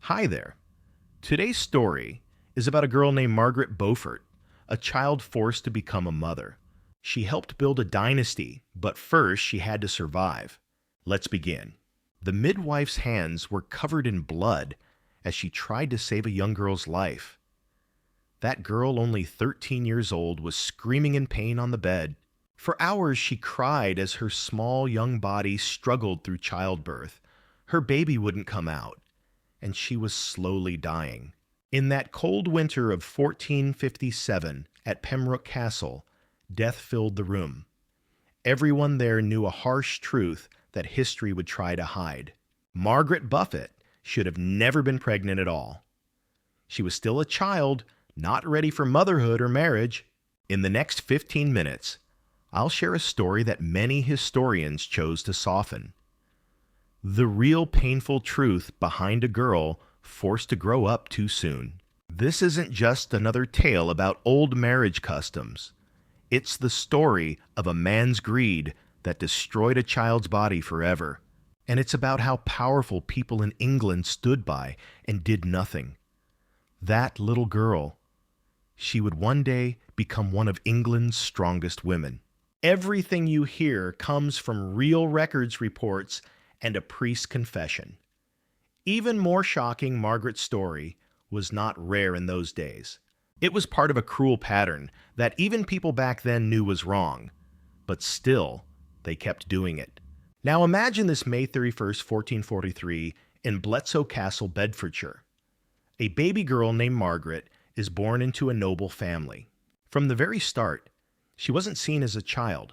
Hi there. Today's story is about a girl named Margaret Beaufort, a child forced to become a mother. She helped build a dynasty, but first she had to survive. Let's begin. The midwife's hands were covered in blood as she tried to save a young girl's life. That girl, only 13 years old, was screaming in pain on the bed. For hours she cried as her small young body struggled through childbirth. Her baby wouldn't come out, and she was slowly dying. In that cold winter of 1457 at Pembroke Castle, death filled the room. Everyone there knew a harsh truth that history would try to hide. Margaret Buffett should have never been pregnant at all. She was still a child, not ready for motherhood or marriage. In the next 15 minutes, I'll share a story that many historians chose to soften. The real painful truth behind a girl forced to grow up too soon. This isn't just another tale about old marriage customs. It's the story of a man's greed that destroyed a child's body forever. And it's about how powerful people in England stood by and did nothing. That little girl, she would one day become one of England's strongest women. Everything you hear comes from real records reports and a priest's confession. Even more shocking, Margaret's story was not rare in those days. It was part of a cruel pattern that even people back then knew was wrong, but still, they kept doing it. Now imagine this May 31st, 1443, in Bletsoe Castle, Bedfordshire. A baby girl named Margaret is born into a noble family. From the very start, she wasn't seen as a child.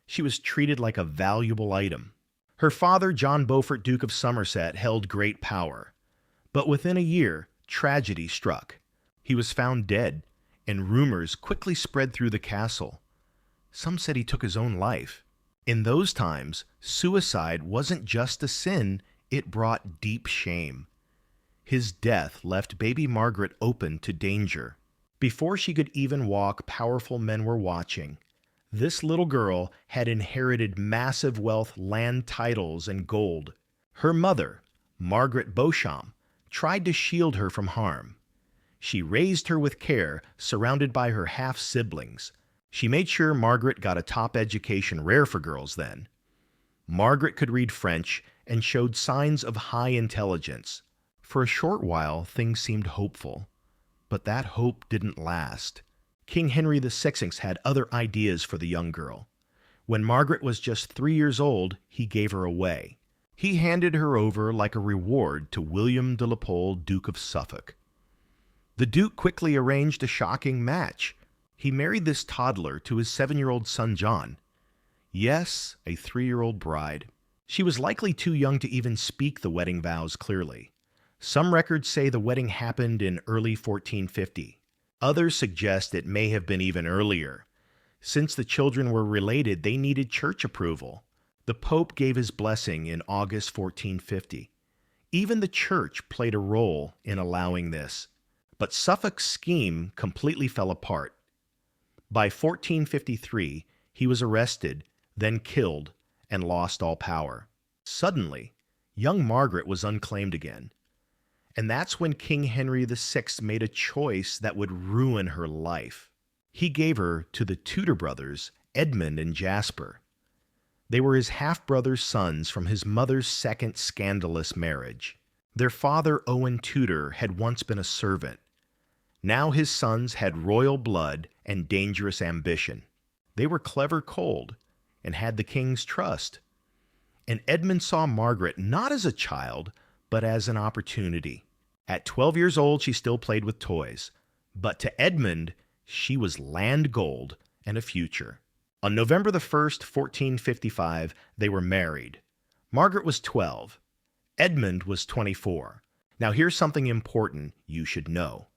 She was treated like a valuable item. Her father, John Beaufort, Duke of Somerset, held great power. But within a year, tragedy struck. He was found dead, and rumors quickly spread through the castle. Some said he took his own life. In those times, suicide wasn't just a sin, it brought deep shame. His death left baby Margaret open to danger. Before she could even walk, powerful men were watching. This little girl had inherited massive wealth, land titles, and gold. Her mother, Margaret Beauchamp, tried to shield her from harm. She raised her with care, surrounded by her half-siblings. She made sure Margaret got a top education, rare for girls then. Margaret could read French and showed signs of high intelligence. For a short while, things seemed hopeful. But that hope didn't last. King Henry VI had other ideas for the young girl. When Margaret was just 3 years old, he gave her away. He handed her over like a reward to William de la Pole, Duke of Suffolk. The Duke quickly arranged a shocking match. He married this toddler to his 7-year-old son John. Yes, a 3-year-old bride. She was likely too young to even speak the wedding vows clearly. Some records say the wedding happened in early 1450. Others suggest it may have been even earlier. Since the children were related, they needed church approval. The Pope gave his blessing in August 1450. Even the church played a role in allowing this. But Suffolk's scheme completely fell apart. By 1453, he was arrested, then killed, and lost all power. Suddenly, young Margaret was unclaimed again. And that's when King Henry VI made a choice that would ruin her life. He gave her to the Tudor brothers, Edmund and Jasper. They were his half-brother sons from his mother's second scandalous marriage. Their father, Owen Tudor, had once been a servant. Now his sons had royal blood and dangerous ambition. They were clever cold and had the king's trust. And Edmund saw Margaret not as a child, but as an opportunity. At 12 years old, she still played with toys. But to Edmund, she was land gold and a future. On November the 1st, 1455, they were married. Margaret was 12. Edmund was 24. Now here's something important you should know.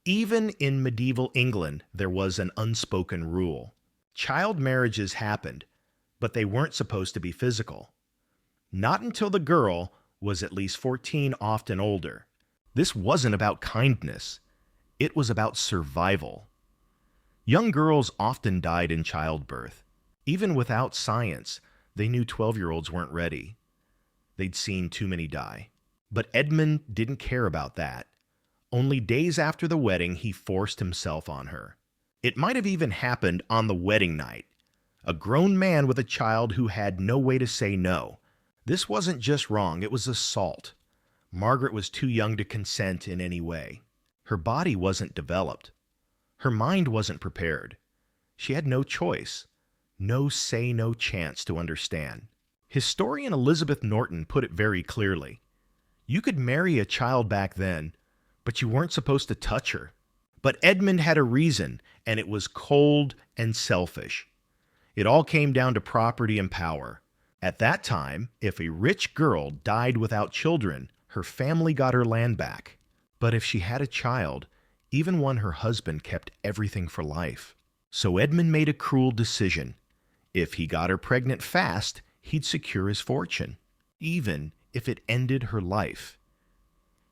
Even in medieval England, there was an unspoken rule. Child marriages happened, but they weren't supposed to be physical. Not until the girl was at least 14, often older. This wasn't about kindness. It was about survival. Young girls often died in childbirth. Even without science, they knew 12-year-olds weren't ready. They'd seen too many die. But Edmund didn't care about that. Only days after the wedding, he forced himself on her. It might have even happened on the wedding night. A grown man with a child who had no way to say no. This wasn't just wrong, it was assault. Margaret was too young to consent in any way. Her body wasn't developed. Her mind wasn't prepared. She had no choice. No say, no chance to understand. Historian Elizabeth Norton put it very clearly. You could marry a child back then, but you weren't supposed to touch her. But Edmund had a reason, and it was cold and selfish. It all came down to property and power. At that time, if a rich girl died without children, her family got her land back. But if she had a child, even one her husband kept everything for life. So Edmund made a cruel decision. If he got her pregnant fast, he'd secure his fortune, even if it ended her life.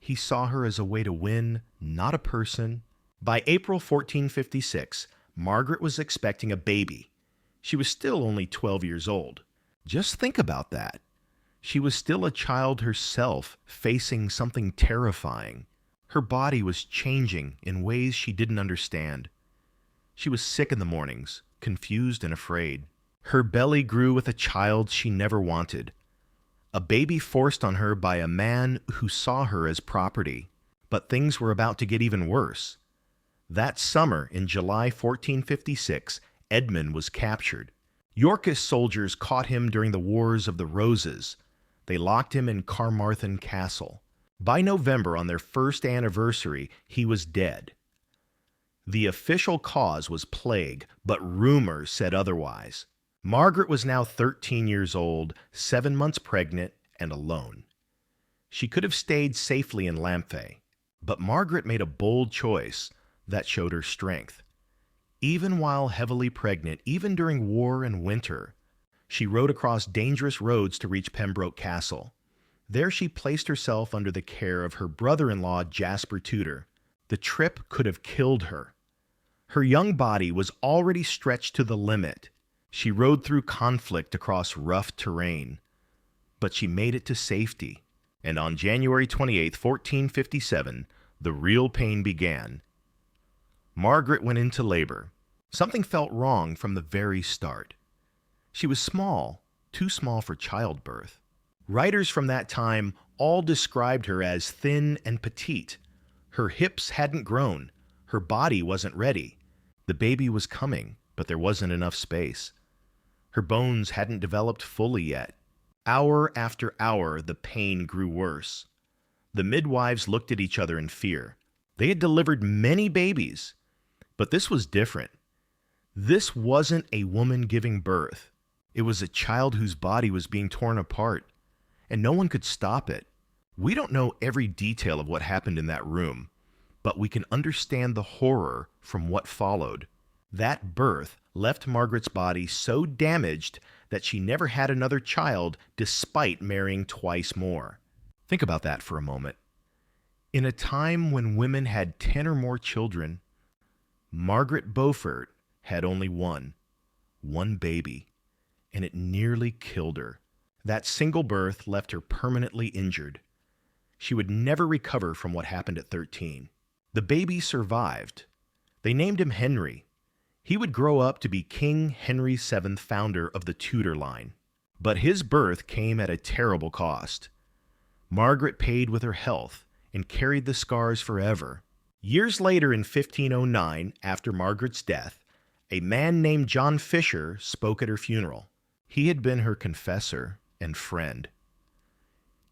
He saw her as a way to win, not a person. By April 1456, Margaret was expecting a baby. She was still only 12 years old. Just think about that. She was still a child herself, facing something terrifying. Her body was changing in ways she didn't understand. She was sick in the mornings, confused and afraid. Her belly grew with a child she never wanted. A baby forced on her by a man who saw her as property. But things were about to get even worse. That summer, in July 1456, Edmund was captured. Yorkist soldiers caught him during the Wars of the Roses. They locked him in Carmarthen Castle. By November, on their first anniversary, he was dead. The official cause was plague, but rumors said otherwise. Margaret was now 13 years old, 7 months pregnant, and alone. She could have stayed safely in Lamphay, but Margaret made a bold choice that showed her strength. Even while heavily pregnant, even during war and winter, she rode across dangerous roads to reach Pembroke Castle. There she placed herself under the care of her brother-in-law, Jasper Tudor. The trip could have killed her. Her young body was already stretched to the limit. She rode through conflict across rough terrain. But she made it to safety. And on January 28, 1457, the real pain began. Margaret went into labor. Something felt wrong from the very start. She was small, too small for childbirth. Writers from that time all described her as thin and petite. Her hips hadn't grown. Her body wasn't ready. The baby was coming, but there wasn't enough space. Her bones hadn't developed fully yet. Hour after hour, the pain grew worse. The midwives looked at each other in fear. They had delivered many babies, but this was different. This wasn't a woman giving birth. It was a child whose body was being torn apart, and no one could stop it. We don't know every detail of what happened in that room, but we can understand the horror from what followed. That birth left Margaret's body so damaged that she never had another child despite marrying twice more. Think about that for a moment. In a time when women had 10 or more children, Margaret Beaufort had only one baby, and it nearly killed her. That single birth left her permanently injured. She would never recover from what happened at 13. The baby survived. They named him Henry. He would grow up to be King Henry VII, founder of the Tudor line. But his birth came at a terrible cost. Margaret paid with her health and carried the scars forever. Years later, in 1509, after Margaret's death, a man named John Fisher spoke at her funeral. He had been her confessor and friend.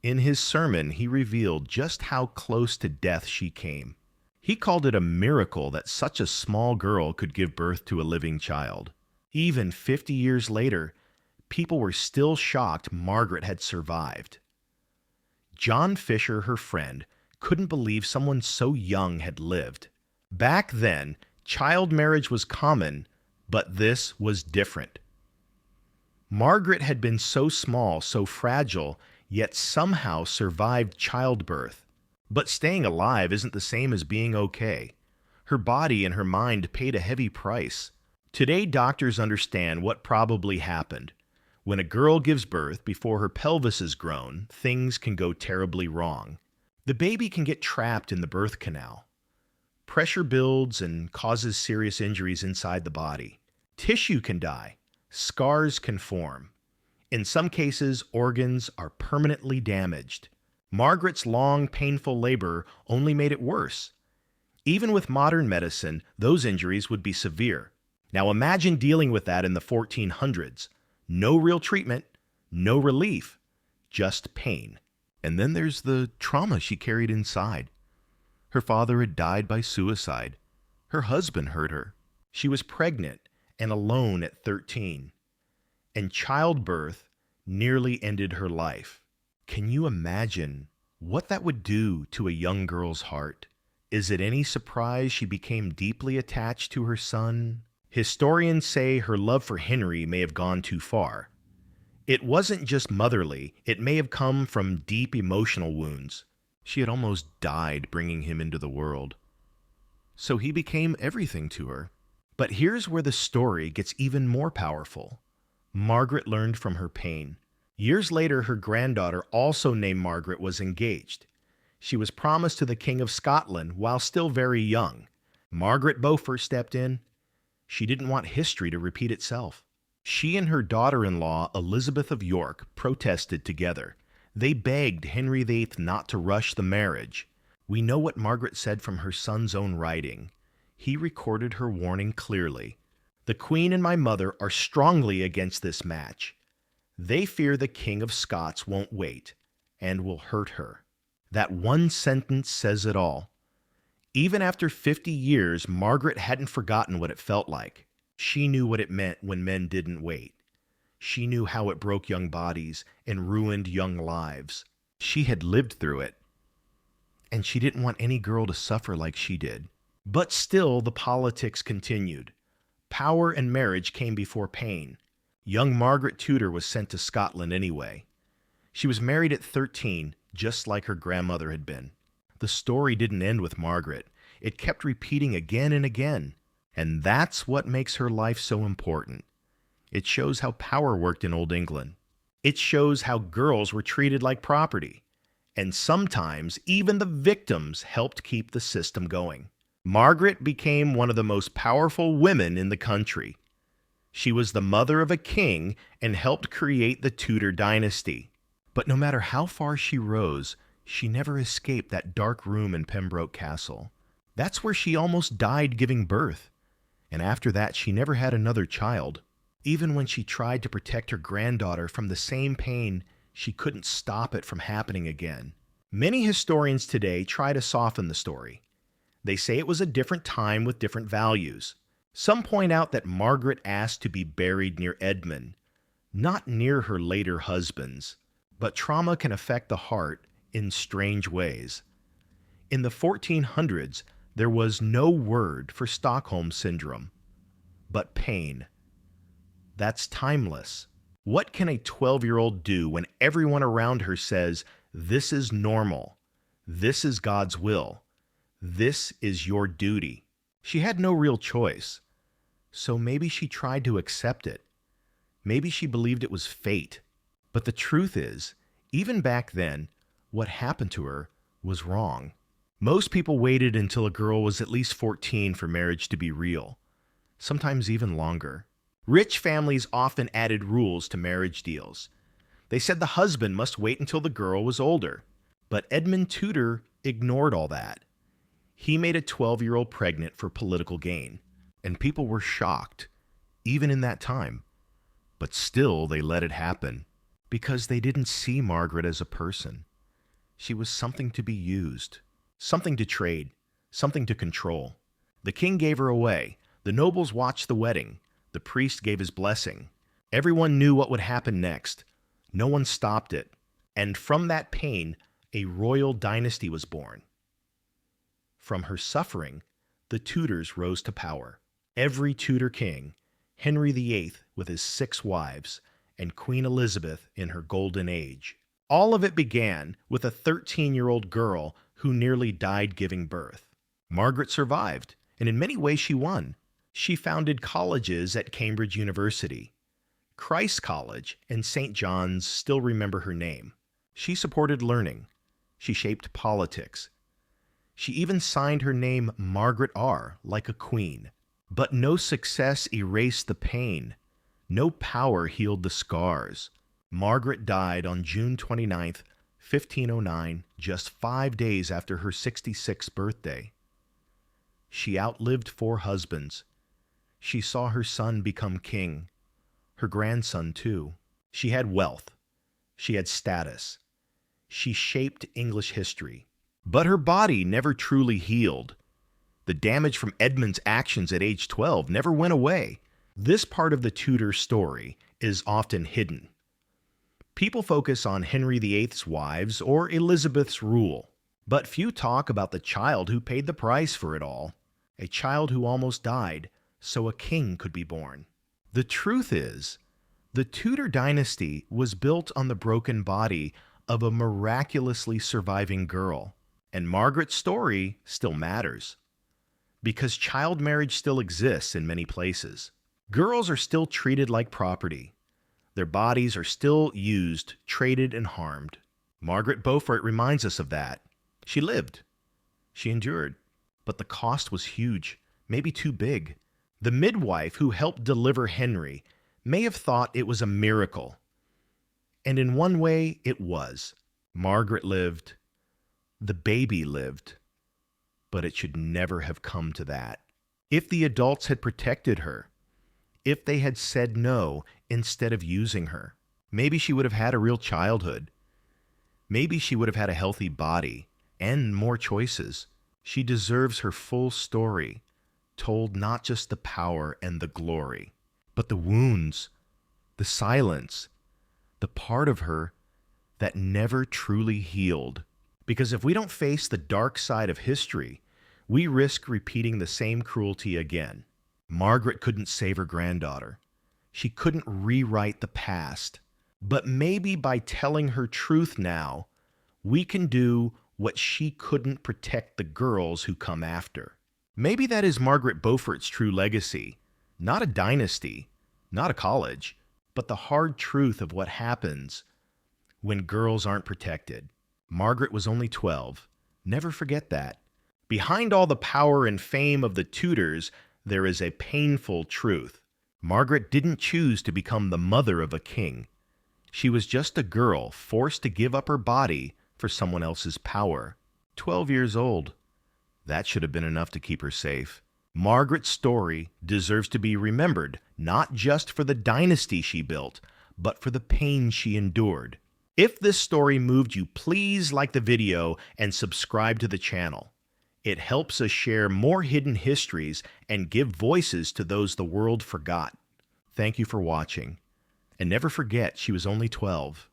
In his sermon, he revealed just how close to death she came. He called it a miracle that such a small girl could give birth to a living child. Even 50 years later, people were still shocked Margaret had survived. John Fisher, her friend, couldn't believe someone so young had lived. Back then, child marriage was common, but this was different. Margaret had been so small, so fragile, yet somehow survived childbirth. But staying alive isn't the same as being okay. Her body and her mind paid a heavy price. Today, doctors understand what probably happened. When a girl gives birth before her pelvis is grown, things can go terribly wrong. The baby can get trapped in the birth canal. Pressure builds and causes serious injuries inside the body. Tissue can die. Scars can form. In some cases, organs are permanently damaged. Margaret's long, painful labor only made it worse. Even with modern medicine, those injuries would be severe. Now imagine dealing with that in the 1400s. No real treatment, no relief, just pain. And then there's the trauma she carried inside. Her father had died by suicide. Her husband hurt her. She was pregnant and alone at 13. And childbirth nearly ended her life. Can you imagine what that would do to a young girl's heart? Is it any surprise she became deeply attached to her son? Historians say her love for Henry may have gone too far. It wasn't just motherly, it may have come from deep emotional wounds. She had almost died bringing him into the world. So he became everything to her. But here's where the story gets even more powerful. Margaret learned from her pain. Years later, her granddaughter, also named Margaret, was engaged. She was promised to the King of Scotland while still very young. Margaret Beaufort stepped in. She didn't want history to repeat itself. She and her daughter-in-law, Elizabeth of York, protested together. They begged Henry VIII not to rush the marriage. We know what Margaret said from her son's own writing. He recorded her warning clearly. The Queen and my mother are strongly against this match. They fear the King of Scots won't wait and will hurt her. That one sentence says it all. Even after 50 years, Margaret hadn't forgotten what it felt like. She knew what it meant when men didn't wait. She knew how it broke young bodies and ruined young lives. She had lived through it. And she didn't want any girl to suffer like she did. But still, the politics continued. Power and marriage came before pain. Young Margaret Tudor was sent to Scotland anyway. She was married at 13, just like her grandmother had been. The story didn't end with Margaret. It kept repeating again and again. And that's what makes her life so important. It shows how power worked in Old England. It shows how girls were treated like property. And sometimes even the victims helped keep the system going. Margaret became one of the most powerful women in the country. She was the mother of a king and helped create the Tudor dynasty. But no matter how far she rose, she never escaped that dark room in Pembroke Castle. That's where she almost died giving birth. And after that, she never had another child. Even when she tried to protect her granddaughter from the same pain, she couldn't stop it from happening again. Many historians today try to soften the story. They say it was a different time with different values. Some point out that Margaret asked to be buried near Edmund, not near her later husbands. But trauma can affect the heart in strange ways. In the 1400s, there was no word for Stockholm Syndrome, but pain. That's timeless. What can a 12-year-old do when everyone around her says, "This is normal. This is God's will. This is your duty"? She had no real choice. So maybe she tried to accept it. Maybe she believed it was fate. But the truth is, even back then, what happened to her was wrong. Most people waited until a girl was at least 14 for marriage to be real, sometimes even longer. Rich families often added rules to marriage deals. They said the husband must wait until the girl was older. But Edmund Tudor ignored all that. He made a 12-year-old pregnant for political gain, and people were shocked, even in that time. But still, they let it happen, because they didn't see Margaret as a person. She was something to be used, something to trade, something to control. The king gave her away. The nobles watched the wedding. The priest gave his blessing. Everyone knew what would happen next. No one stopped it. And from that pain, a royal dynasty was born. From her suffering, the Tudors rose to power. Every Tudor king, Henry VIII with his 6 wives, and Queen Elizabeth in her golden age. All of it began with a 13-year-old girl who nearly died giving birth. Margaret survived, and in many ways she won. She founded colleges at Cambridge University, Christ's College and St. John's still remember her name. She supported learning. She shaped politics. She even signed her name Margaret R. like a queen. But no success erased the pain. No power healed the scars. Margaret died on June 29th, 1509, just 5 days after her 66th birthday. She outlived 4 husbands. She saw her son become king, her grandson too. She had wealth. She had status. She shaped English history. But her body never truly healed. The damage from Edmund's actions at age 12 never went away. This part of the Tudor story is often hidden. People focus on Henry VIII's wives or Elizabeth's rule, but few talk about the child who paid the price for it all, a child who almost died so a king could be born. The truth is, the Tudor dynasty was built on the broken body of a miraculously surviving girl, and Margaret's story still matters, because child marriage still exists in many places. Girls are still treated like property. Their bodies are still used, traded, and harmed. Margaret Beaufort reminds us of that. She lived. She endured. But the cost was huge, maybe too big. The midwife who helped deliver Henry may have thought it was a miracle. And in one way, it was. Margaret lived. The baby lived. But it should never have come to that. If the adults had protected her, if they had said no instead of using her, maybe she would have had a real childhood. Maybe she would have had a healthy body and more choices. She deserves her full story, told not just the power and the glory, but the wounds, the silence, the part of her that never truly healed. Because if we don't face the dark side of history, we risk repeating the same cruelty again. Margaret couldn't save her granddaughter. She couldn't rewrite the past. But maybe by telling her truth now, we can do what she couldn't protect the girls who come after. Maybe that is Margaret Beaufort's true legacy. Not a dynasty, not a college, but the hard truth of what happens when girls aren't protected. Margaret was only 12. Never forget that. Behind all the power and fame of the Tudors, there is a painful truth. Margaret didn't choose to become the mother of a king. She was just a girl forced to give up her body for someone else's power. 12 years old. That should have been enough to keep her safe. Margaret's story deserves to be remembered, not just for the dynasty she built, but for the pain she endured. If this story moved you, please like the video and subscribe to the channel. It helps us share more hidden histories and give voices to those the world forgot. Thank you for watching. And never forget, she was only 12.